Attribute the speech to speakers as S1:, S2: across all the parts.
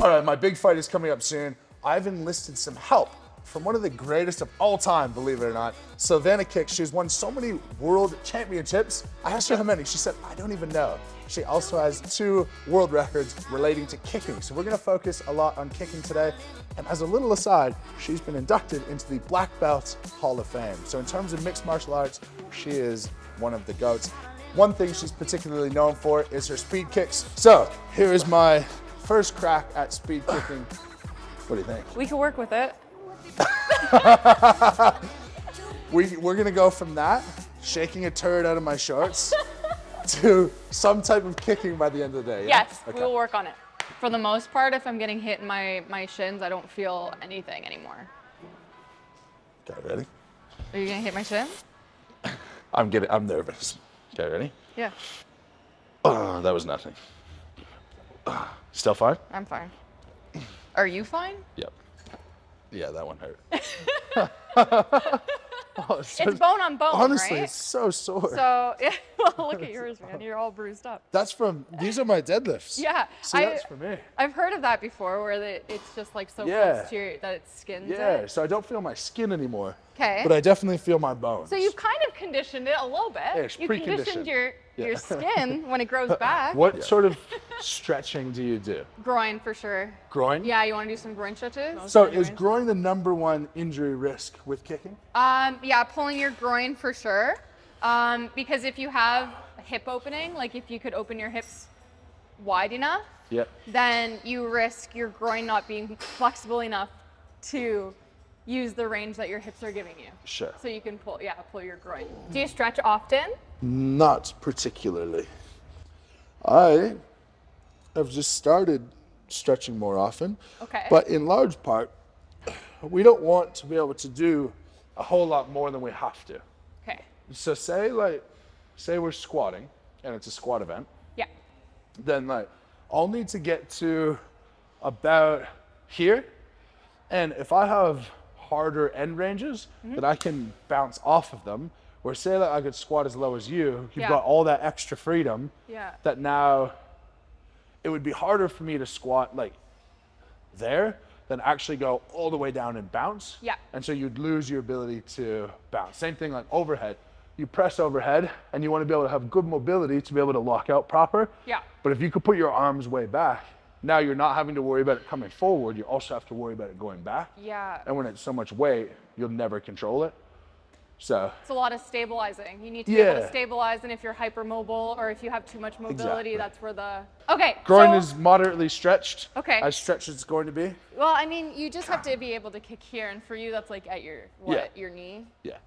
S1: All right, my big fight is coming up soon. I've enlisted some help from one of the greatest of all time, believe it or not, Silvana Kicks. She's won so many world championships. I asked her how many. She said, I don't even know. She also has 2 world records relating to kicking. So we're gonna focus a lot on kicking today. And as a little aside, she's been inducted into the Black Belt Hall of Fame. So in terms of mixed martial arts, she is one of the GOATs. One thing she's particularly known for is her speed kicks. So here is my first crack at speed kicking. What do you think?
S2: We can work with it.
S1: We're gonna go from that, shaking a turd out of my shorts, to some type of kicking by the end of the day. Yeah?
S2: Yes, okay. We will work on it. For the most part, if I'm getting hit in my shins, I don't feel anything anymore.
S1: Okay, ready?
S2: Are you gonna hit my shin?
S1: I'm nervous. Okay, ready?
S2: Yeah.
S1: Oh, that was nothing. Still fine?
S2: I'm fine. Are you fine?
S1: Yep. Yeah, that one hurt.
S2: Oh, it's bone on bone,
S1: honestly,
S2: right?
S1: it's so sore.
S2: So, yeah, well, look at yours, man. You're all bruised up.
S1: That's from, these are my deadlifts.
S2: Yeah.
S1: See, that's for me.
S2: I've heard of that before, where it's just like so close to your, that it skins it.
S1: So I don't feel my skin anymore.
S2: Okay.
S1: But I definitely feel my bones.
S2: So you've kind of conditioned it a little bit.
S1: Yeah, it's
S2: you conditioned your skin when it grows back.
S1: What sort of stretching do you do?
S2: Groin, for sure.
S1: Groin?
S2: Yeah, you want to do some groin stretches?
S1: So is groin the #1 injury risk with kicking?
S2: Yeah, pulling your groin for sure. Because if you have a hip opening, like if you could open your hips wide enough, then you risk your groin not being flexible enough to use the range that your hips are giving you.
S1: Sure.
S2: So you can pull your groin. Do you stretch often?
S1: Not particularly. I have just started stretching more often.
S2: Okay.
S1: But in large part, we don't want to be able to do a whole lot more than we have to.
S2: Okay.
S1: So say we're squatting and it's a squat event.
S2: Yeah.
S1: Then I'll need to get to about here. And if I have harder end ranges, then I can bounce off of them. Or say I could squat as low as you've got all that extra freedom that now it would be harder for me to squat there than actually go all the way down and bounce.
S2: Yeah.
S1: And so you'd lose your ability to bounce. Same thing like overhead. You press overhead and you want to be able to have good mobility to be able to lock out proper.
S2: Yeah.
S1: But if you could put your arms way back, now you're not having to worry about it coming forward. You also have to worry about it going back.
S2: Yeah.
S1: And when it's so much weight, you'll never control it. So
S2: it's a lot of stabilizing. You need to be able to stabilize, and if you're hypermobile or if you have too much mobility, that's where the
S1: groin is moderately stretched.
S2: Okay.
S1: As stretched as it's going to be.
S2: Well, I mean, you just have to be able to kick here, and for you, that's like at your your knee.
S1: Yeah.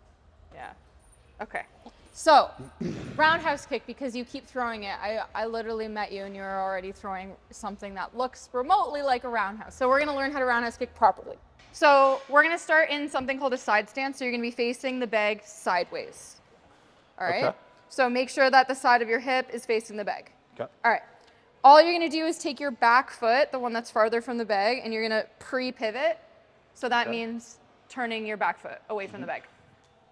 S2: Yeah. Okay. So, roundhouse kick, because you keep throwing it. I literally met you and you were already throwing something that looks remotely like a roundhouse. So we're gonna learn how to roundhouse kick properly. So we're gonna start in something called a side stance. So you're gonna be facing the bag sideways. All right?
S1: Okay.
S2: So make sure that the side of your hip is facing the bag.
S1: Okay.
S2: All right. All you're gonna do is take your back foot, the one that's farther from the bag, and you're gonna pre-pivot. So that means turning your back foot away from the bag.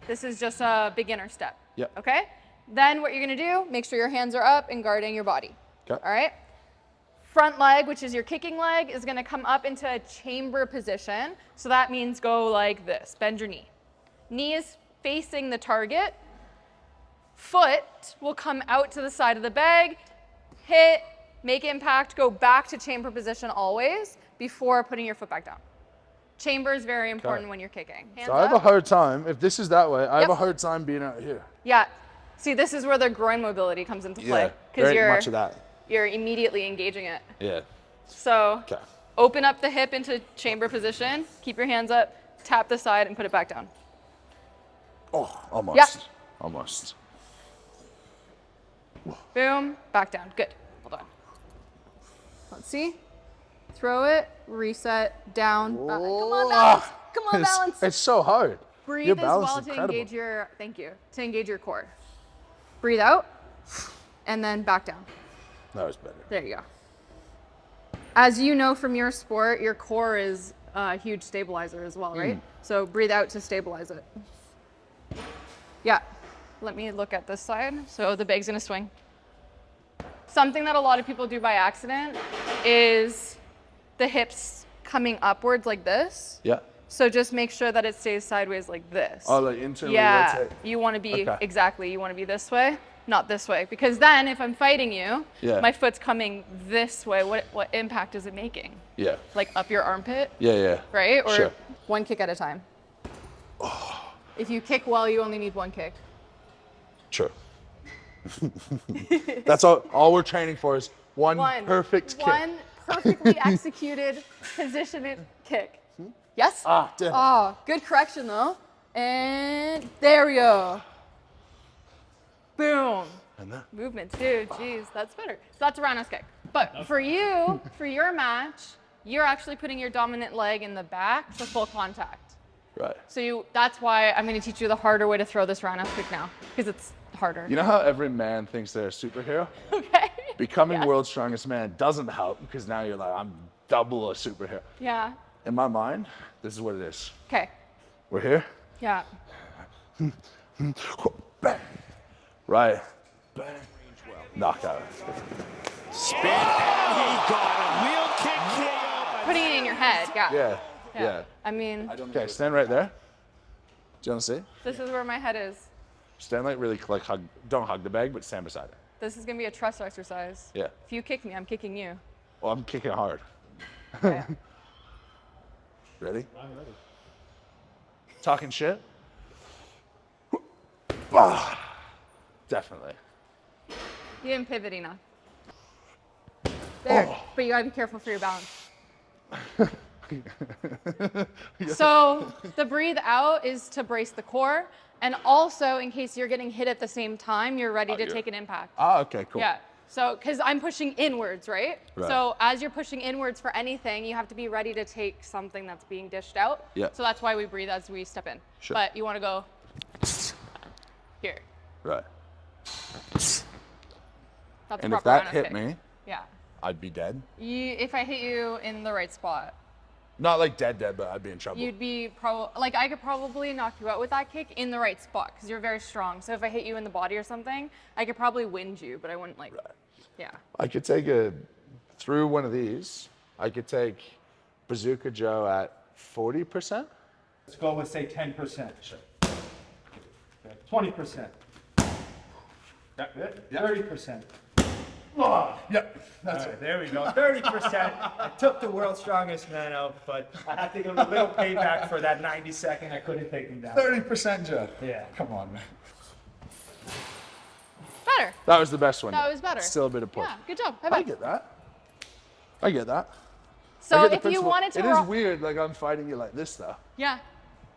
S2: This is just a beginner step.
S1: Yep.
S2: Okay? Then what you're gonna do, make sure your hands are up and guarding your body.
S1: Okay.
S2: All right? Front leg, which is your kicking leg, is gonna come up into a chamber position. So that means go like this, bend your knee. Knee is facing the target. Foot will come out to the side of the bag, hit, make impact, go back to chamber position always before putting your foot back down. Chamber is very important when you're kicking. Hands
S1: so I have a hard time, if this is that way, I have a hard time being out here.
S2: Yeah. See, this is where the groin mobility comes into play.
S1: Because much of that.
S2: You're immediately engaging it.
S1: Yeah.
S2: So open up the hip into chamber position, keep your hands up, tap the side, and put it back down.
S1: Oh, almost.
S2: Yeah.
S1: Almost.
S2: Boom, back down. Good. Hold on. Let's see. Throw it, reset, down. Come on, balance. Come on, balance.
S1: It's so hard.
S2: Breathe as well to engage your, to engage your core. Breathe out, and then back down.
S1: That was better.
S2: There you go. As you know from your sport, your core is a huge stabilizer as well, right? So breathe out to stabilize it. Yeah. Let me look at this side. So the bag's gonna swing. Something that a lot of people do by accident is the hips coming upwards like this.
S1: Yeah.
S2: So just make sure that it stays sideways like this.
S1: Oh, like internally
S2: yeah,
S1: rotate.
S2: you want to be,
S1: Okay.
S2: exactly, you want to be this way, not this way. Because then if I'm fighting you,
S1: Yeah.
S2: my foot's coming this way, what impact is it making?
S1: Yeah.
S2: Like up your armpit,
S1: Yeah.
S2: right? Or
S1: Sure.
S2: one kick at a time. If you kick well, you only need one kick.
S1: True. That's all we're training for is one perfect kick.
S2: One perfectly executed positioned kick. Yes?
S1: Ah, damn it.
S2: Oh, good correction though. And there we go. Boom.
S1: And that.
S2: Movement too, jeez, that's better. So that's a roundhouse kick. But for you, for your match, you're actually putting your dominant leg in the back for full contact.
S1: Right.
S2: So that's why I'm gonna teach you the harder way to throw this roundhouse kick now, because it's harder.
S1: You know how every man thinks they're a superhero?
S2: Okay.
S1: Becoming
S2: Yes.
S1: world's strongest man doesn't help because now you're like, I'm double a superhero.
S2: Yeah.
S1: In my mind, this is what it is.
S2: Okay.
S1: We're here.
S2: Yeah.
S1: Bang. Right. Bang. Knockout.
S3: Spin, and he got him. Wheel kick KO.
S2: Putting it in your head, yeah.
S1: Yeah.
S2: I mean,
S1: Okay, stand right there. Do you want to see?
S2: this is where my head is.
S1: Stand like really, like hug. Don't hug the bag, but stand beside it.
S2: This is gonna be a trust exercise.
S1: Yeah.
S2: If you kick me, I'm kicking you.
S1: Well, I'm kicking hard.
S2: Okay.
S1: Ready? I'm ready. Talking shit? Ah, definitely.
S2: You didn't pivot enough. There,
S1: Oh.
S2: but you gotta be careful for your balance. So the breathe out is to brace the core, and also in case you're getting hit at the same time, you're ready to take an impact.
S1: Ah, okay, cool.
S2: Yeah. So, because I'm pushing inwards, right?
S1: Right.
S2: So as you're pushing inwards for anything, you have to be ready to take something that's being dished out.
S1: Yeah.
S2: So that's why we breathe as we step in.
S1: Sure.
S2: But you want to go here.
S1: Right.
S2: That's
S1: And
S2: proper
S1: if that
S2: roundhouse
S1: hit
S2: kick.
S1: me,
S2: Yeah.
S1: I'd be dead.
S2: If I hit you in the right spot,
S1: Not like dead, but I'd be in trouble.
S2: you'd be like I could probably knock you out with that kick in the right spot because you're very strong. So if I hit you in the body or something, I could probably wind you, but I wouldn't like.
S1: Right.
S2: Yeah.
S1: I could take through one of these, I could take Bazooka Joe at 40%.
S4: Let's go with, say, 10%. Sure. 20%. That good?
S1: Yeah.
S4: 30%.
S1: Yep, that's
S4: All right, there we go. 30%. I took the world's strongest man out, but I had to give him a little payback for that 90-second. I couldn't take him down.
S1: 30%, Joe.
S4: Yeah.
S1: Come on, man.
S2: Better.
S1: That was the best one.
S2: That was better.
S1: Still a bit of push.
S2: Yeah. Good job. High
S1: I
S2: five.
S1: get that. I get that.
S2: So
S1: I get the
S2: if you
S1: principle.
S2: wanted to
S1: It
S2: rock,
S1: is weird, like I'm fighting you like this, though.
S2: yeah.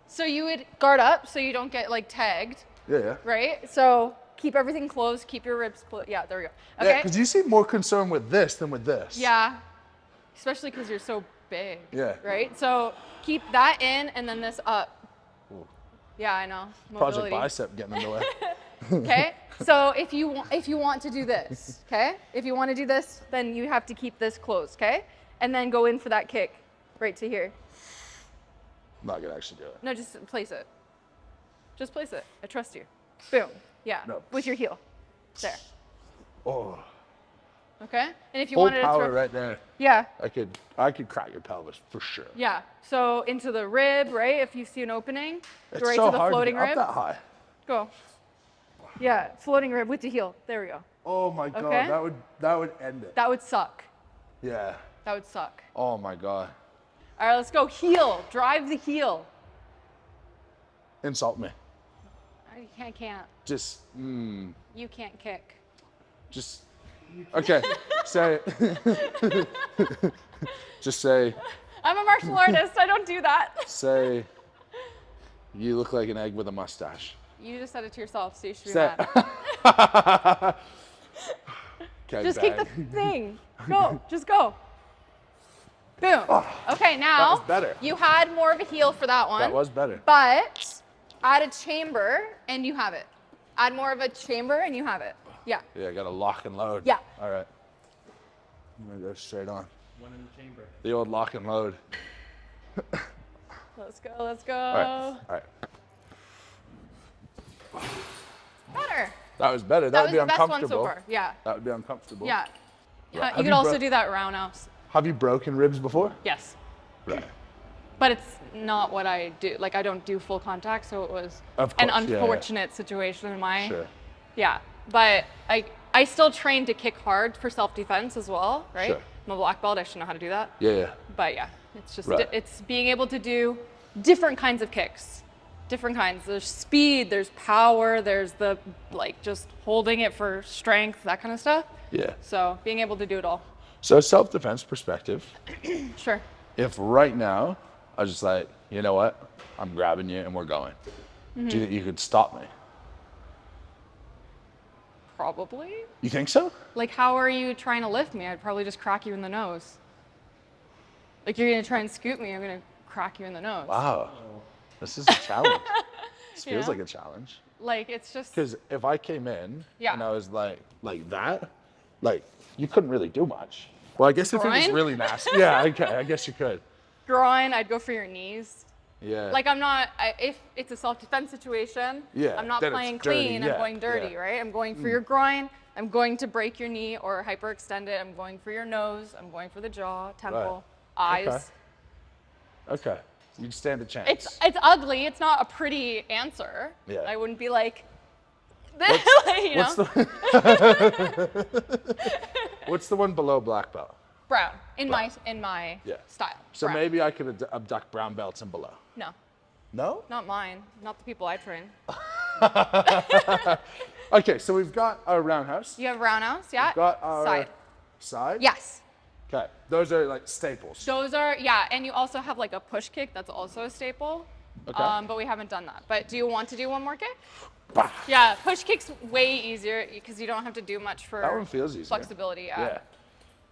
S2: So you would guard up so you don't get like tagged,
S1: Yeah.
S2: right? So keep everything closed, keep your ribs closed. Yeah, there we go.
S1: Yeah,
S2: Okay.
S1: because you seem more concerned with this than with this.
S2: Yeah. Especially because you're so big.
S1: Yeah.
S2: Right? So keep that in and then this up.
S1: Ooh.
S2: Yeah, I know.
S1: Project
S2: Mobility.
S1: bicep getting in the way.
S2: Okay. So if you want to do this, okay? If you want to do this, then you have to keep this closed, okay? And then go in for that kick right to here.
S1: I'm not gonna actually do it.
S2: No, just place it. Just place it. I trust you. Boom. Yeah.
S1: No.
S2: With your heel. There.
S1: Oh,
S2: Okay? And if you
S1: full
S2: wanted to
S1: power
S2: throw,
S1: right there.
S2: yeah.
S1: I could crack your pelvis for sure.
S2: Yeah. So into the rib, right? If you see an opening,
S1: It's
S2: go right
S1: so
S2: to the
S1: hard
S2: floating
S1: to get
S2: rib.
S1: up that high.
S2: Go. Yeah, floating rib with the heel. There we go.
S1: Oh my god,
S2: Okay.
S1: that would end it.
S2: That would suck.
S1: Yeah.
S2: That would suck.
S1: Oh my god.
S2: All right, let's go. Heel. Drive the heel.
S1: Insult me.
S2: I can't.
S1: Just
S2: You can't kick.
S1: just okay. Say just say
S2: I'm a martial artist. I don't do that.
S1: say you look like an egg with a mustache.
S2: You just said it to yourself, so you should be
S1: Say
S2: mad.
S1: Okay,
S2: Just
S1: bang.
S2: keep the thing. Go. Just go. Boom. Okay, now
S1: was better.
S2: you had more of a heel for that one.
S1: That was better.
S2: But add a chamber and you have it. Add more of a chamber and you have it. Yeah.
S1: Yeah, I got to lock and load.
S2: Yeah.
S1: All right. I'm gonna go straight on.
S4: One in the chamber.
S1: The old lock and load.
S2: Let's go. Let's go.
S1: All right. All right.
S2: Better.
S1: That was better. That,
S2: That
S1: would
S2: was
S1: be
S2: the best one
S1: uncomfortable.
S2: so far. Yeah.
S1: That would be uncomfortable.
S2: Yeah.
S1: Right.
S2: You
S1: Have
S2: could
S1: you
S2: also
S1: bro-
S2: do that roundhouse.
S1: Have you broken ribs before?
S2: Yes.
S1: Right.
S2: But it's not what I do. Like, I don't do full contact, so it was
S1: Of
S2: an
S1: course, yeah, yeah.
S2: unfortunate situation in my.
S1: Sure.
S2: Yeah, but I still train to kick hard for self-defense as well, right?
S1: Sure.
S2: I'm a black belt. I should know how to do that.
S1: Yeah, yeah.
S2: But yeah, it's just
S1: Right.
S2: it's being able to do different kinds of kicks, different kinds. There's speed, there's power, there's the like just holding it for strength, that kind of stuff.
S1: Yeah.
S2: So being able to do it all.
S1: So self-defense perspective,
S2: Sure.
S1: if right now I was just like, you know what, I'm grabbing you and we're going, do you think you could stop me?
S2: Probably.
S1: You think so?
S2: Like, how are you trying to lift me? I'd probably just crack you in the nose. Like, you're gonna try and scoop me, I'm gonna crack you in the nose.
S1: Wow. This is a challenge. This
S2: You
S1: feels
S2: know?
S1: like a challenge.
S2: Like, it's just.
S1: Because if I came in
S2: Yeah.
S1: and I was like that, like you couldn't really do much. Well, I guess if it was
S2: Groin?
S1: really nasty, yeah, okay, I guess you could.
S2: Groin, I'd go for your knees.
S1: Yeah.
S2: Like, if it's a self-defense situation,
S1: Yeah,
S2: I'm not
S1: then it's
S2: playing
S1: dirty,
S2: clean,
S1: yeah,
S2: I'm going dirty,
S1: yeah.
S2: right? I'm going for your groin, I'm going to break your knee or hyperextend it, I'm going for your nose, I'm going for the jaw, temple, eyes.
S1: Okay. You'd stand a chance.
S2: It's ugly, it's not a pretty answer.
S1: Yeah.
S2: I wouldn't be like, you
S1: What's
S2: know?
S1: What's the one below black belt?
S2: Brown, in
S1: Brown.
S2: my
S1: Yeah.
S2: style.
S1: So
S2: brown.
S1: maybe I could abduct brown belts and below.
S2: No,
S1: No?
S2: not mine, not the people I train.
S1: Okay, so we've got our roundhouse.
S2: You have roundhouse, yeah?
S1: We've got our
S2: Side.
S1: side.
S2: Yes.
S1: Okay, those are like staples.
S2: Those are, yeah, and you also have like a push kick, that's also a staple.
S1: Okay.
S2: But we haven't done that. But do you want to do one more kick? Yeah, push kick's way easier because you don't have to do much for
S1: That one feels easier.
S2: flexibility.
S1: Yeah.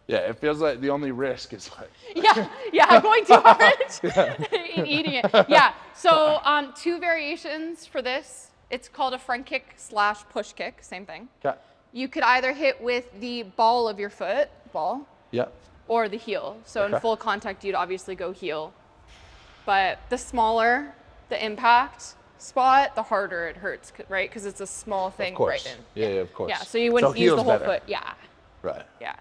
S1: Yeah, it feels like the only risk is like.
S2: Yeah, going too hard in eating it. Yeah, so 2 variations for this. It's called a front kick / push kick, same thing.
S1: Okay.
S2: You could either hit with the ball of your foot, ball,
S1: Yeah.
S2: or the heel. So in
S1: Okay.
S2: full contact, you'd obviously go heel. But the smaller the impact spot, the harder it hurts, right? Because it's a small thing
S1: Of course.
S2: right in.
S1: Yeah, of course.
S2: Yeah, so you wouldn't use the
S1: heel's
S2: whole
S1: better.
S2: foot. Yeah,
S1: Right.
S2: yeah.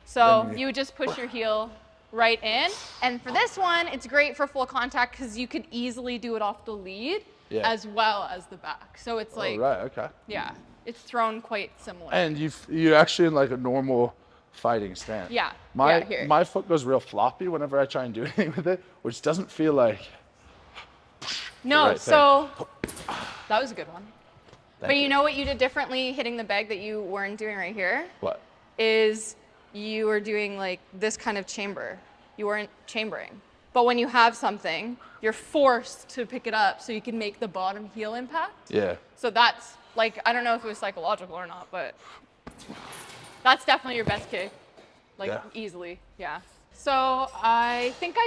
S2: So
S1: Then
S2: you would just push your heel right in. And for this one, it's great for full contact because you could easily do it off the lead
S1: Yeah.
S2: as well as the back. So it's like,
S1: Oh, right. Okay.
S2: yeah, it's thrown quite similar.
S1: And you're actually in like a normal fighting stance.
S2: Yeah,
S1: My
S2: yeah, here.
S1: my foot goes real floppy whenever I try and do anything with it, which doesn't feel like.
S2: No,
S1: right thing.
S2: so that was a good one. But
S1: Thank
S2: you know what you did differently hitting the bag that you weren't doing right here?
S1: What?
S2: Is you were doing like this kind of chamber. You weren't chambering. But when you have something, you're forced to pick it up so you can make the bottom heel impact.
S1: Yeah.
S2: So that's like, I don't know if it was psychological or not, but that's definitely your best kick. Like
S1: Yeah.
S2: easily, yeah. So I think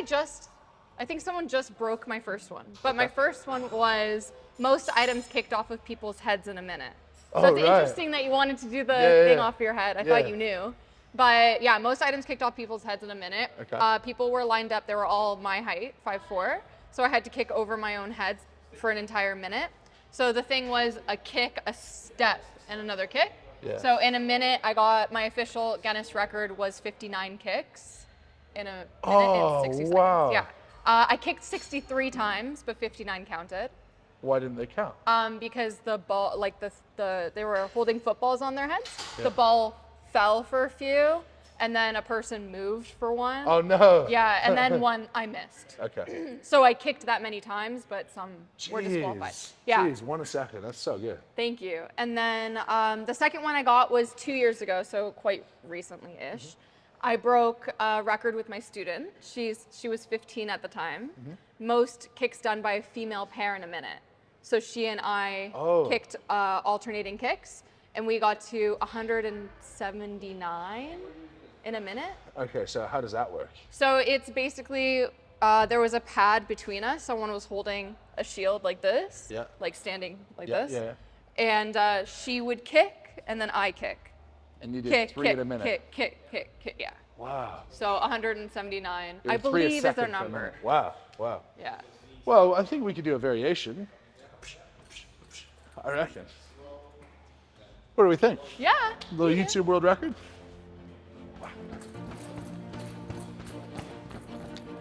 S2: someone just broke my first one. But my first one was most items kicked off of people's heads in a minute. So
S1: Oh,
S2: it's
S1: right.
S2: interesting that you wanted to do the
S1: Yeah,
S2: thing
S1: yeah.
S2: off your head. I
S1: Yeah.
S2: thought you knew. But yeah, most items kicked off people's heads in a minute.
S1: Okay.
S2: People were lined up. They were all my height, 5'4". So I had to kick over my own head for an entire minute. So the thing was a kick, a step, and another kick.
S1: Yeah.
S2: So in a minute, I got my official Guinness record was 59 kicks in a minute
S1: Oh,
S2: and 60
S1: wow.
S2: seconds. Yeah. I kicked 63 times, but 59 counted.
S1: Why didn't they count?
S2: Because the ball, like they were holding footballs on their heads.
S1: Yeah.
S2: The ball fell for a few, and then a person moved for one.
S1: Oh no.
S2: Yeah, and then one I missed.
S1: Okay.
S2: So I kicked that many times, but some were disqualified. Yeah.
S1: Jeez, 1 second. That's so good.
S2: Thank you. And then the second one I got was 2 years ago, so quite recently-ish. I broke a record with my student. She was 15 at the time. Most kicks done by a female pair in a minute. So she and I kicked alternating kicks, and we got to 179 in a minute.
S1: Okay, so how does that work?
S2: So it's basically, there was a pad between us. Someone was holding a shield like this,
S1: Yeah.
S2: like standing like
S1: Yeah,
S2: this.
S1: yeah.
S2: And she would kick, and then I kick.
S1: And you did
S2: Kick,
S1: 3
S2: kick,
S1: in a minute.
S2: kick, yeah.
S1: Wow.
S2: So 179,
S1: You
S2: I
S1: did 3 a
S2: believe is their
S1: second for a
S2: number.
S1: minute. Wow. Wow.
S2: Yeah.
S1: Well, I think we could do a variation. I reckon. What do we think?
S2: Yeah.
S1: A little YouTube world record?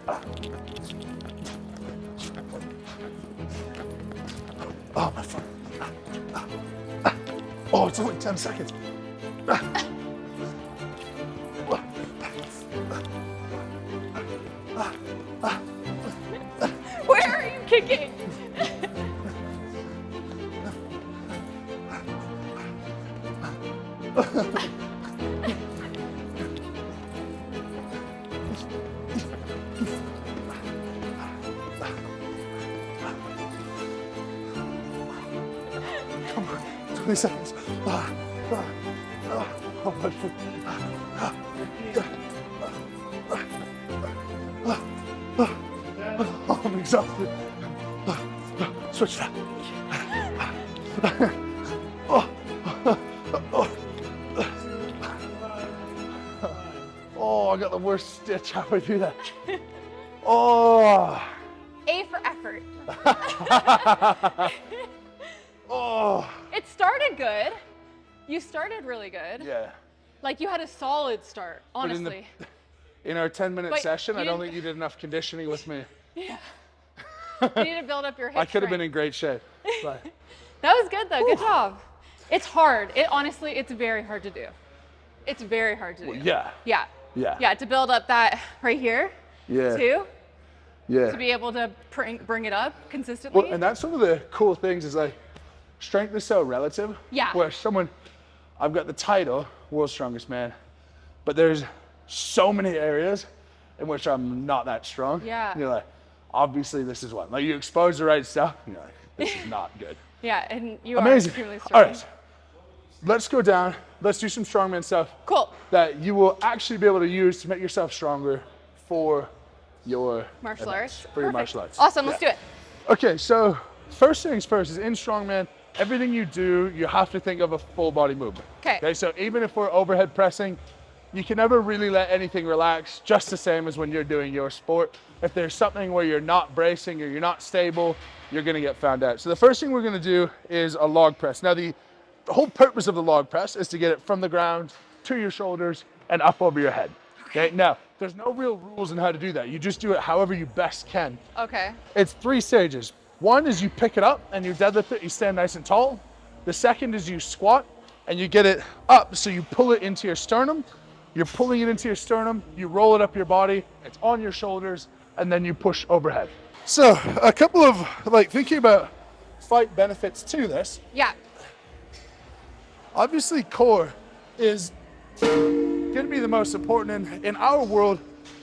S1: Oh, my foot. Oh, it's only 10 seconds.
S2: Where are you kicking?
S1: Come on, 20 seconds. Oh, my foot. Oh, I'm exhausted. Switch that. Oh, I got the worst stitch. How do I do that? Oh.
S2: A for effort.
S1: Oh.
S2: It started good. You started really good.
S1: Yeah.
S2: Like you had a solid start,
S1: But
S2: honestly.
S1: in our 10-minute
S2: But
S1: session, I
S2: you
S1: don't
S2: didn't-
S1: think you did enough conditioning with me.
S2: Yeah. You need to build up your hip
S1: I could have been in
S2: strength.
S1: great shape. But
S2: That was good though. Good job. It's hard. It's very hard to do. It's very hard to do.
S1: yeah.
S2: Yeah.
S1: Yeah.
S2: Yeah. To build up that right here,
S1: Yeah.
S2: too,
S1: Yeah.
S2: to be able to bring it up consistently.
S1: Well, and that's one of the cool things is like strength is so relative.
S2: Yeah.
S1: Where I've got the title, World's Strongest Man, but there's so many areas in which I'm not that strong.
S2: Yeah.
S1: And you're like, obviously this is one. Like you expose the right stuff, and you're like, this is not good.
S2: Yeah, and you are
S1: Amazing.
S2: extremely strong.
S1: All right. Let's go down. Let's do some strongman stuff
S2: Cool.
S1: that you will actually be able to use to make yourself stronger for your
S2: Martial
S1: events,
S2: arts.
S1: For your
S2: Perfect.
S1: martial arts.
S2: Awesome. Let's do it.
S1: Okay, so first things first is in strongman, everything you do, you have to think of a full body movement.
S2: Okay.
S1: So even if we're overhead pressing, you can never really let anything relax, just the same as when you're doing your sport. If there's something where you're not bracing or you're not stable, you're gonna get found out. So the first thing we're gonna do is a log press. Now the whole purpose of the log press is to get it from the ground to your shoulders and up over your head. Okay, now there's no real rules on how to do that. You just do it however you best can.
S2: Okay.
S1: It's 3 stages. One is you pick it up and you deadlift it, you stand nice and tall. The second is you squat and you get it up, so you pull it into your sternum. You're pulling it into your sternum, you roll it up your body, it's on your shoulders, and then you push overhead. So a couple of, thinking about fight benefits to this.
S2: Yeah.
S1: Obviously core is gonna be the most important. In our world,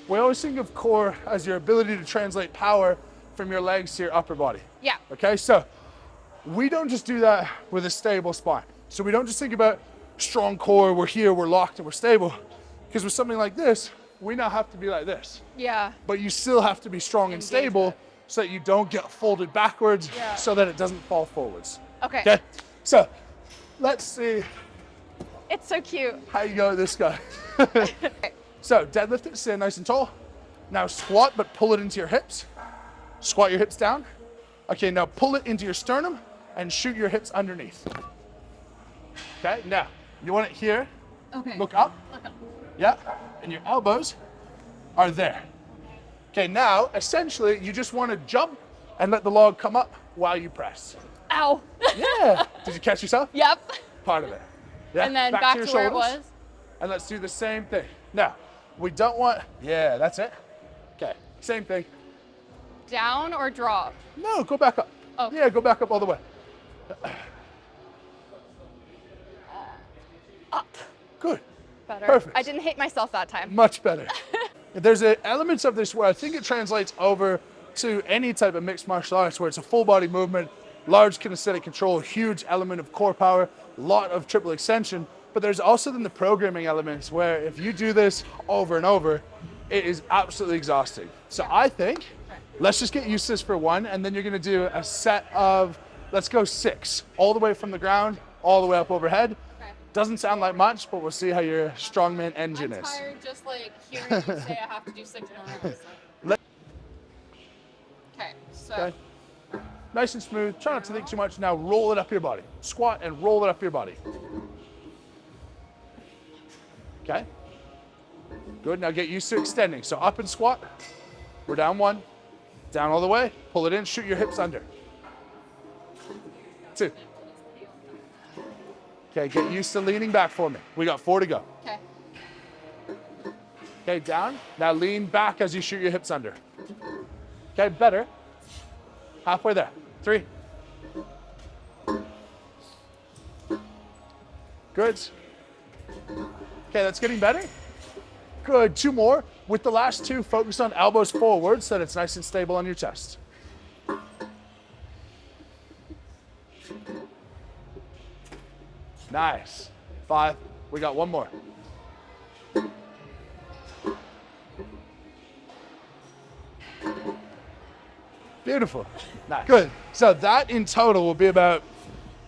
S1: we always think of core as your ability to translate power from your legs to your upper body.
S2: Yeah.
S1: Okay, so we don't just do that with a stable spine. So we don't just think about strong core, we're here, we're locked, and we're stable. Because with something like this, we now have to be like this.
S2: Yeah.
S1: But you still have to be strong and stable so that you don't get folded backwards,
S2: Yeah.
S1: so that it doesn't fall forwards.
S2: Okay.
S1: Okay, so let's see
S2: It's so cute.
S1: how you go with this guy. So deadlift it, stand nice and tall. Now squat, but pull it into your hips. Squat your hips down. Okay, now pull it into your sternum and shoot your hips underneath. Okay, now you want it here.
S2: Okay.
S1: Look up.
S2: Look up.
S1: Yeah, and your elbows are there. Okay, now essentially you just want to jump and let the log come up while you press.
S2: Ow.
S1: Yeah. Did you catch yourself?
S2: Yep.
S1: Part of it. Yeah.
S2: And then back
S1: your
S2: to where it
S1: shoulders.
S2: was.
S1: And let's do the same thing. Now, we don't want, yeah, that's it. Okay, same thing.
S2: Down or drop?
S1: No, go back up.
S2: Oh.
S1: Yeah, go back up all the way.
S2: Up.
S1: Good.
S2: Better.
S1: Perfect.
S2: I didn't hit myself that time.
S1: Much better. There's elements of this where I think it translates over to any type of mixed martial arts where it's a full body movement, large kinesthetic control, huge element of core power, lot of triple extension. But there's also then the programming elements where if you do this over and over, it is absolutely exhausting. So I think let's just get used to this for one, and then you're gonna do a set of, let's go 6, all the way from the ground, all the way up overhead.
S2: Okay.
S1: Doesn't sound like much, but we'll see how your strongman engine
S2: I'm
S1: is.
S2: tired just hearing you say I have to do 6 in a row.
S1: Let-
S2: Okay, so
S1: Okay. Nice and smooth. Try not to think too much. Now roll it up your body. Squat and roll it up your body. Okay. Good. Now get used to extending. So up and squat. We're down 1. Down all the way. Pull it in. Shoot your hips under. 2. Okay, get used to leaning back for me. We got 4 to go.
S2: Okay.
S1: Okay, down. Now lean back as you shoot your hips under. Okay, better. Halfway there. 3. Good. Okay, that's getting better. Good, 2 more. With the last 2, focus on elbows forward so that it's nice and stable on your chest. Nice. 5. We got 1 more. Beautiful. Nice. Good. So that in total will be about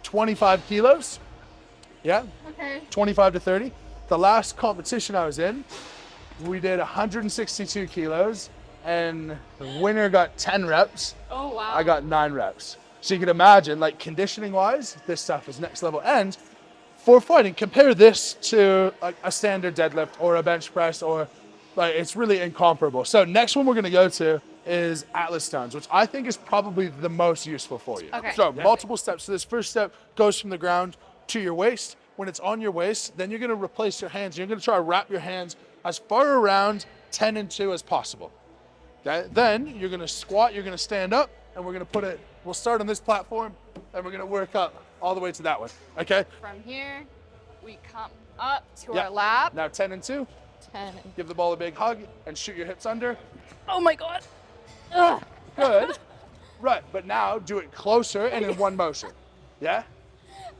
S1: 25 kilos. Yeah?
S2: Okay.
S1: 25 to 30. The last competition I was in, we did 162 kilos, and the winner got 10 reps.
S2: Oh, wow.
S1: I got 9 reps. So you can imagine, like, conditioning-wise, this stuff is next level. And for fighting, compare this to like a standard deadlift or a bench press, or like, it's really incomparable. So next one we're gonna go to is Atlas stones, which I think is probably the most useful for you.
S2: Okay.
S1: So multiple steps. So this first step goes from the ground to your waist. When it's on your waist, then you're gonna replace your hands. You're gonna try to wrap your hands as far around 10 and 2 as possible. Okay? Then you're gonna squat, you're gonna stand up, and we're gonna put it, we'll start on this platform, and we're gonna work up all the way to that one, okay?
S2: From here, we come up to
S1: Yeah.
S2: our lap.
S1: Now 10 and 2,
S2: 10 and...
S1: give the ball a big hug, and shoot your hips under.
S2: Oh my God. Ugh.
S1: Good. Right, but now do it closer and in one motion, yeah?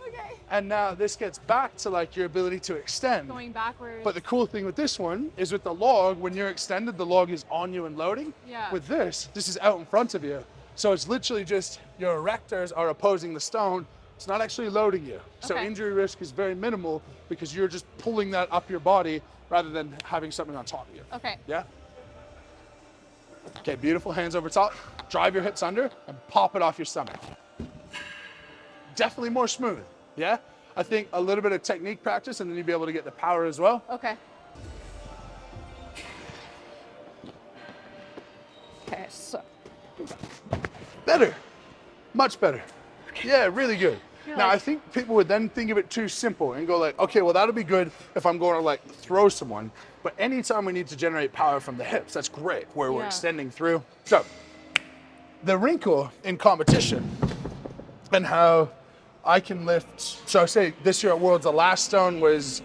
S2: Okay.
S1: And now this gets back to like your ability to extend.
S2: Going backwards.
S1: But the cool thing with this one is with the log, when you're extended, the log is on you and loading.
S2: Yeah.
S1: With this is out in front of you. So it's literally just your erectors are opposing the stone. It's not actually loading you. So
S2: Okay.
S1: injury risk is very minimal because you're just pulling that up your body rather than having something on top of you.
S2: Okay.
S1: Yeah? Okay, beautiful. Hands over top. Drive your hips under and pop it off your stomach. Definitely more smooth. Yeah? I think a little bit of technique practice and then you'll be able to get the power as well.
S2: Okay. Okay, so.
S1: Better. Much better. Yeah, really good. Now, I think people would then think of it too simple and go like, okay, well, that'll be good if I'm going to like throw someone. But anytime we need to generate power from the hips, that's great, where we're
S2: Yeah.
S1: extending through. So the wrinkle in competition and how I can lift, so say this year at Worlds, the last stone was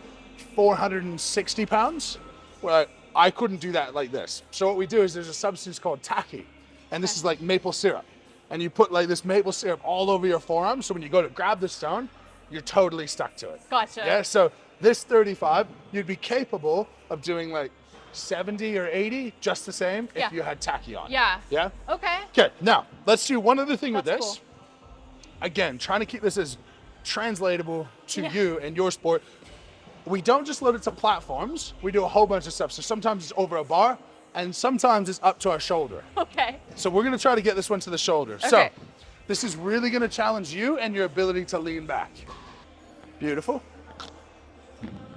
S1: 460 pounds. Well, I couldn't do that like this. So what we do is there's a substance called tacky, and this is like maple syrup. And you put like this maple syrup all over your forearm, so when you go to grab the stone, you're totally stuck to it.
S2: Gotcha.
S1: Yeah, so this 35, you'd be capable of doing like 70 or 80 just the same
S2: Yeah.
S1: if you had tacky on.
S2: Yeah.
S1: Yeah?
S2: Okay.
S1: Okay, now let's do one other thing with
S2: That's
S1: this.
S2: cool.
S1: Again, trying to keep this as translatable to
S2: Yeah.
S1: you and your sport. We don't just load it to platforms, we do a whole bunch of stuff. So sometimes it's over a bar, and sometimes it's up to our shoulder.
S2: Okay.
S1: So we're gonna try to get this one to the shoulder. So
S2: Okay.
S1: this is really gonna challenge you and your ability to lean back. Beautiful.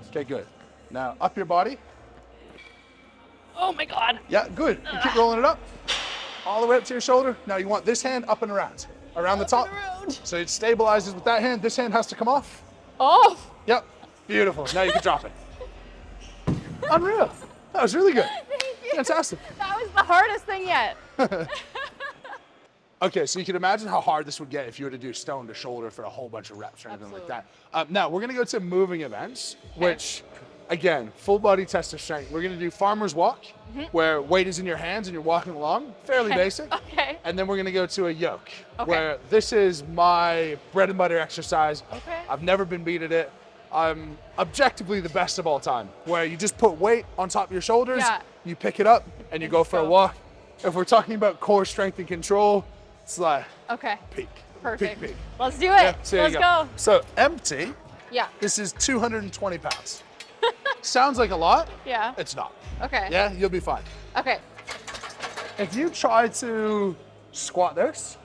S1: Okay, good. Now up your body.
S2: Oh my God.
S1: Yeah, good. You keep rolling it up. All the way up to your shoulder. Now you want this hand up and around. Around the top.
S2: around.
S1: So it stabilizes with that hand. This hand has to come off.
S2: Off.
S1: Yep. Beautiful. Now you can drop it. Unreal. That was really good.
S2: Thank you.
S1: Fantastic.
S2: That was the hardest thing yet.
S1: Okay, so you can imagine how hard this would get if you were to do stone to shoulder for a whole bunch of reps or anything like that. Now, we're gonna go to moving events, which, again, full body test of strength. We're gonna do farmer's walk, where weight is in your hands and you're walking along, fairly basic.
S2: Okay.
S1: And then we're gonna go to a yoke,
S2: Okay.
S1: where this is my bread and butter exercise.
S2: Okay.
S1: I've never been beat at it. I'm objectively the best of all time, where you just put weight on top of your shoulders,
S2: Yeah.
S1: you pick it up, and you go for a
S2: go.
S1: walk. If we're talking about core strength and control, it's like
S2: Okay.
S1: peak.
S2: Perfect.
S1: Peak, peak.
S2: Let's do it.
S1: Yeah, so there
S2: Let's
S1: you
S2: go.
S1: So empty,
S2: Yeah.
S1: this is 220 pounds. Sounds like a lot.
S2: Yeah.
S1: It's not.
S2: Okay.
S1: Yeah, you'll be fine.
S2: Okay.
S1: If you try to squat this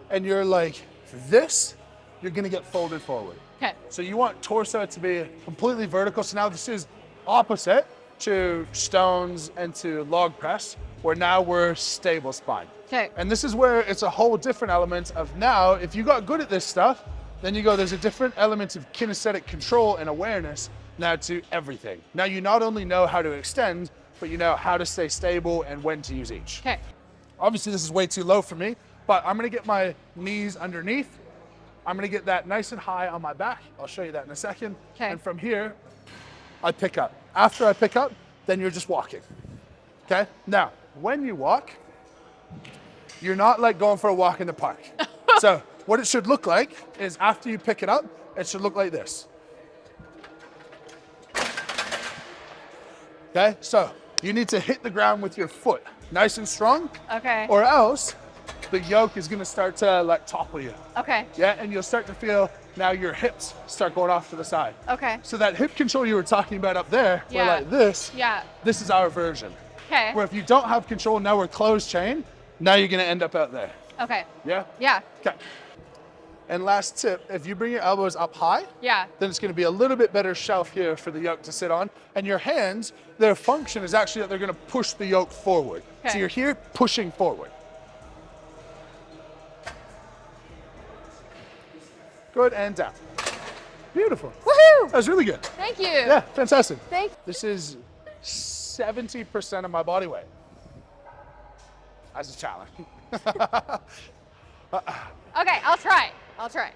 S1: and you're like this, you're gonna get folded forward.
S2: Okay.
S1: So you want torso to be completely vertical. So now this is opposite to stones and to log press. where now we're stable spine.
S2: Okay.
S1: And this is where it's a whole different element of now, if you got good at this stuff, then you go, there's a different element of kinesthetic control and awareness now to everything. Now you not only know how to extend, but you know how to stay stable and when to use each.
S2: Okay.
S1: Obviously this is way too low for me, but I'm gonna get my knees underneath. I'm gonna get that nice and high on my back. I'll show you that in a second.
S2: Okay.
S1: And from here, I pick up. After I pick up, then you're just walking. Okay? Now, when you walk, you're not like going for a walk in the park. So what it should look like is after you pick it up, it should look like this. Okay? So you need to hit the ground with your foot, nice and strong.
S2: Okay.
S1: Or else the yoke is gonna start to like topple you.
S2: Okay.
S1: Yeah, and you'll start to feel now your hips start going off to the side.
S2: Okay.
S1: So that hip control you were talking about up there, where
S2: Yeah.
S1: like this,
S2: Yeah.
S1: this is our version.
S2: Okay.
S1: Where if you don't have control, now we're closed chain, now you're gonna end up out there.
S2: Okay.
S1: Yeah?
S2: Yeah.
S1: Okay. And last tip, if you bring your elbows up high,
S2: Yeah.
S1: then it's gonna be a little bit better shelf here for the yoke to sit on. And your hands, their function is actually that they're gonna push the yoke forward. So
S2: Okay.
S1: you're here pushing forward. Good, and down. Beautiful.
S2: Woohoo!
S1: That was really good.
S2: Thank you.
S1: Yeah, fantastic.
S2: Thank.
S1: This is 70% of my body weight as a challenge.
S2: Okay, I'll try. I'll try.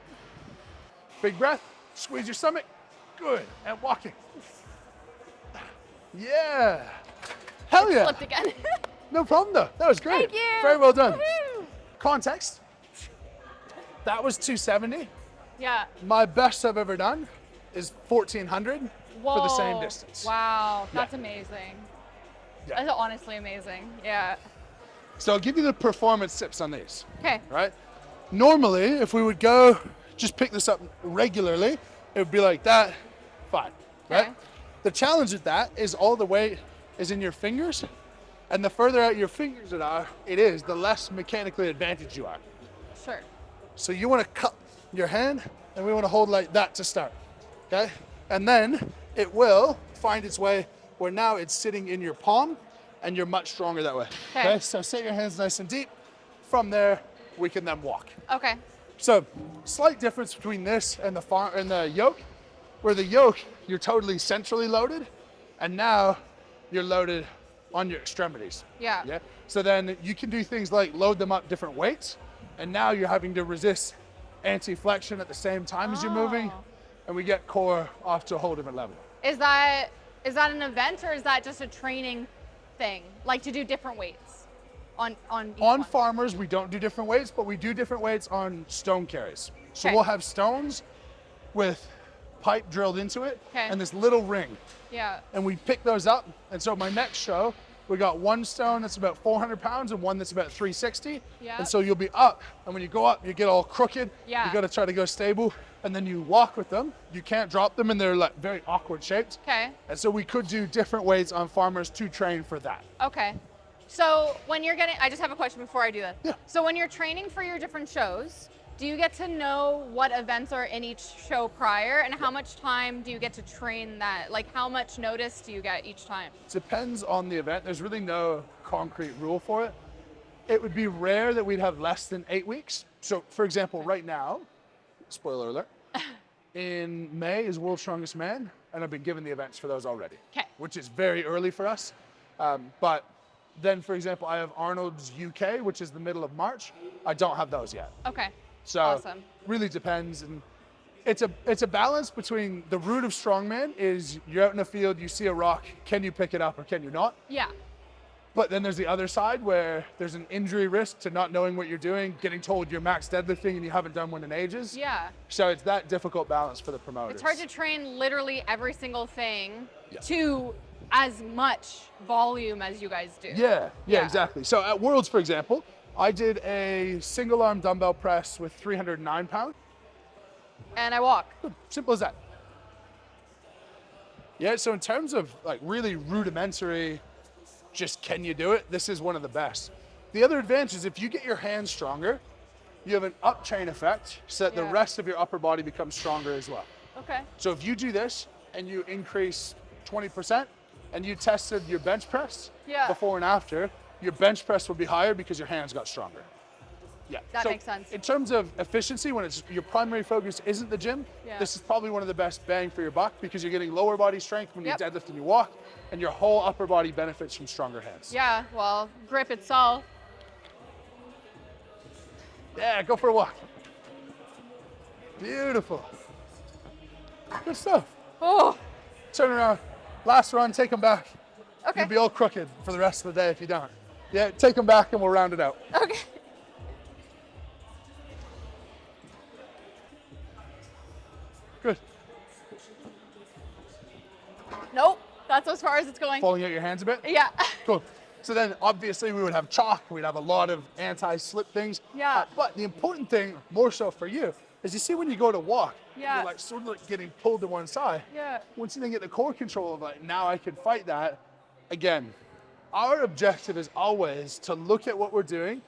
S1: Big breath, squeeze your stomach. Good, and walking. Yeah. Hell yeah.
S2: Flipped again.
S1: No problem though. That was great.
S2: Thank you.
S1: Very well done.
S2: Woohoo!
S1: Context. That was 270.
S2: Yeah.
S1: My best I've ever done is 1400 for the same
S2: Whoa.
S1: distance.
S2: Wow, that's amazing.
S1: Yeah.
S2: That's honestly amazing. Yeah.
S1: So I'll give you the performance tips on these.
S2: Okay.
S1: Right? Normally, if we would go just pick this up regularly, it would be like that, fine, right?
S2: Okay.
S1: The challenge with that is all the weight is in your fingers, and the further out your fingers it is, the less mechanically advantaged you are.
S2: Sure.
S1: So you want to cup your hand, and we want to hold like that to start, okay? And then it will find its way where now it's sitting in your palm, and you're much stronger that way.
S2: Okay.
S1: So set your hands nice and deep. From there, we can then walk.
S2: Okay.
S1: So, slight difference between this and the yoke, where the yoke, you're totally centrally loaded, and now you're loaded on your extremities.
S2: Yeah.
S1: Yeah. So then you can do things like load them up different weights, and now you're having to resist anti-flexion at the same time as you're moving,
S2: Oh.
S1: and we get core off to a whole different level.
S2: Is that an event or is that just a training thing? Like to do different weights on each
S1: On
S2: one?
S1: farmers, we don't do different weights, but we do different weights on stone carries. So
S2: Okay.
S1: we'll have stones with pipe drilled into it,
S2: Okay.
S1: and this little ring.
S2: Yeah.
S1: And we pick those up. And so my next show, we got one stone that's about 400 pounds and one that's about 360.
S2: Yeah.
S1: And so you'll be up, and when you go up, you get all crooked.
S2: Yeah.
S1: You gotta try to go stable, and then you walk with them. You can't drop them, and they're like very awkward shaped.
S2: Okay.
S1: And so we could do different weights on farmers to train for that.
S2: Okay. So when you're getting, I just have a question before I do that.
S1: Yeah.
S2: So when you're training for your different shows, do you get to know what events are in each show prior, and how much time do you get to train that? Like how much notice do you get each time?
S1: Depends on the event. There's really no concrete rule for it. It would be rare that we'd have less than 8 weeks. So for example, right now, spoiler alert, in May is World's Strongest Man, and I've been given the events for those already.
S2: Okay.
S1: Which is very early for us. But then, for example, I have Arnold's UK, which is the middle of March. I don't have those yet.
S2: Okay.
S1: So
S2: Awesome.
S1: really depends. And it's a balance between the root of strongman is you're out in the field, you see a rock, can you pick it up or can you not?
S2: Yeah.
S1: But then there's the other side where there's an injury risk to not knowing what you're doing, getting told you're max deadlifting and you haven't done one in ages.
S2: Yeah.
S1: So it's that difficult balance for the promoters.
S2: It's hard to train literally every single thing
S1: Yeah.
S2: to as much volume as you guys do.
S1: Yeah,
S2: Yeah.
S1: exactly. So at Worlds, for example, I did a single arm dumbbell press with 309 pounds.
S2: And I walk.
S1: Simple as that. Yeah, so in terms of like really rudimentary, just can you do it? This is one of the best. The other advantage is if you get your hands stronger, you have an up chain effect so that the
S2: Yeah.
S1: rest of your upper body becomes stronger as well.
S2: Okay.
S1: So if you do this and you increase 20% and you tested your bench press
S2: Yeah.
S1: before and after, your bench press will be higher because your hands got stronger. Yeah.
S2: That
S1: So
S2: makes sense.
S1: In terms of efficiency, when it's your primary focus isn't the gym,
S2: Yeah.
S1: this is probably one of the best bang for your buck because you're getting lower body strength when
S2: Yep.
S1: you deadlift and you walk, and your whole upper body benefits from stronger hands.
S2: Yeah, well, grip itself.
S1: Yeah, go for a walk. Beautiful. Good stuff.
S2: Oh,
S1: Turn around. Last run, take them back.
S2: okay.
S1: You'll be all crooked for the rest of the day if you don't. Yeah, take them back and we'll round it out.
S2: Okay.
S1: Good.
S2: Nope, that's as far as it's going.
S1: Falling out your hands a bit?
S2: Yeah.
S1: Cool. So then obviously we would have chalk, we'd have a lot of anti-slip things.
S2: Yeah.
S1: But the important thing, more so for you, is you see when you go to walk,
S2: Yeah.
S1: you're like sort of like getting pulled to one side.
S2: Yeah.
S1: Once you then get the core control of like, now I can fight that. Again, our objective is always to look at what we're doing.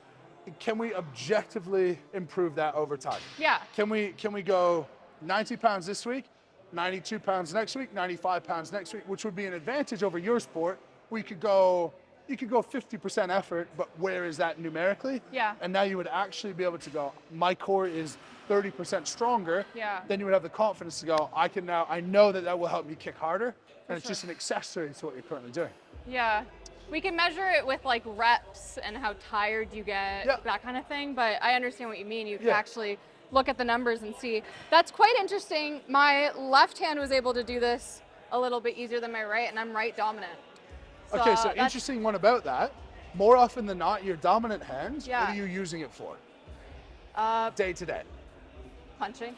S1: Can we objectively improve that over time?
S2: Yeah.
S1: Can we go 90 pounds this week, 92 pounds next week, 95 pounds next week, which would be an advantage over your sport. You could go 50% effort, but where is that numerically?
S2: Yeah.
S1: And now you would actually be able to go, my core is 30% stronger.
S2: Yeah.
S1: Then you would have the confidence to go, I know that will help me kick harder. And it's
S2: sure.
S1: just an accessory to what you're currently doing.
S2: Yeah. We can measure it with like reps and how tired you get,
S1: Yeah.
S2: that kind of thing. But I understand what you mean. You can
S1: Yeah.
S2: actually look at the numbers and see. That's quite interesting. My left hand was able to do this a little bit easier than my right, and I'm right dominant.
S1: Okay, so
S2: that's-
S1: interesting one about that. More often than not, your dominant hand,
S2: Yeah.
S1: what are you using it for?
S2: Uh,
S1: Day to day.
S2: punching.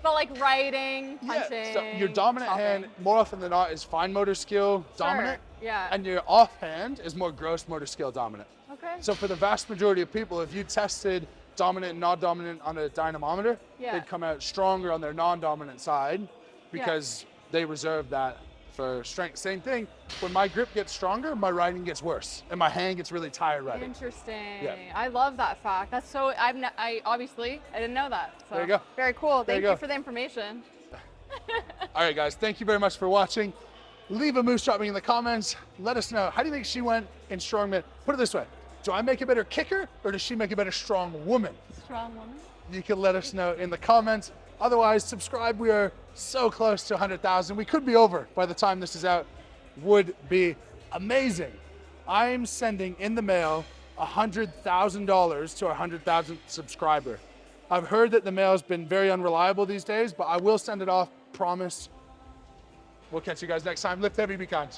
S2: But like writing, punching.
S1: So your dominant
S2: chopping.
S1: hand, more often than not, is fine motor skill dominant.
S2: Yeah.
S1: And your off hand is more gross motor skill dominant.
S2: Okay.
S1: So for the vast majority of people, if you tested dominant and non-dominant on a dynamometer,
S2: Yeah.
S1: they'd come out stronger on their non-dominant side because they reserve that for strength. Same thing, when my grip gets stronger, my riding gets worse and my hand gets really tired riding.
S2: Interesting.
S1: Yeah.
S2: I love that fact. That's so. I obviously I didn't know that. So
S1: There you go.
S2: Very cool.
S1: There you
S2: Thank
S1: go.
S2: you for the information.
S1: All right, guys, thank you very much for watching. Leave a moose dropping in the comments. Let us know, how do you think she went in strongman? Put it this way, do I make a better kicker or does she make a better strong woman?
S2: Strong woman.
S1: You can let us know in the comments. Otherwise, subscribe. We are so close to 100,000. We could be over by the time this is out. Would be amazing. I'm sending in the mail $100,000 to our 100,000th subscriber. I've heard that the mail's been very unreliable these days, but I will send it off, promise. We'll catch you guys next time. Lift heavy, be kind.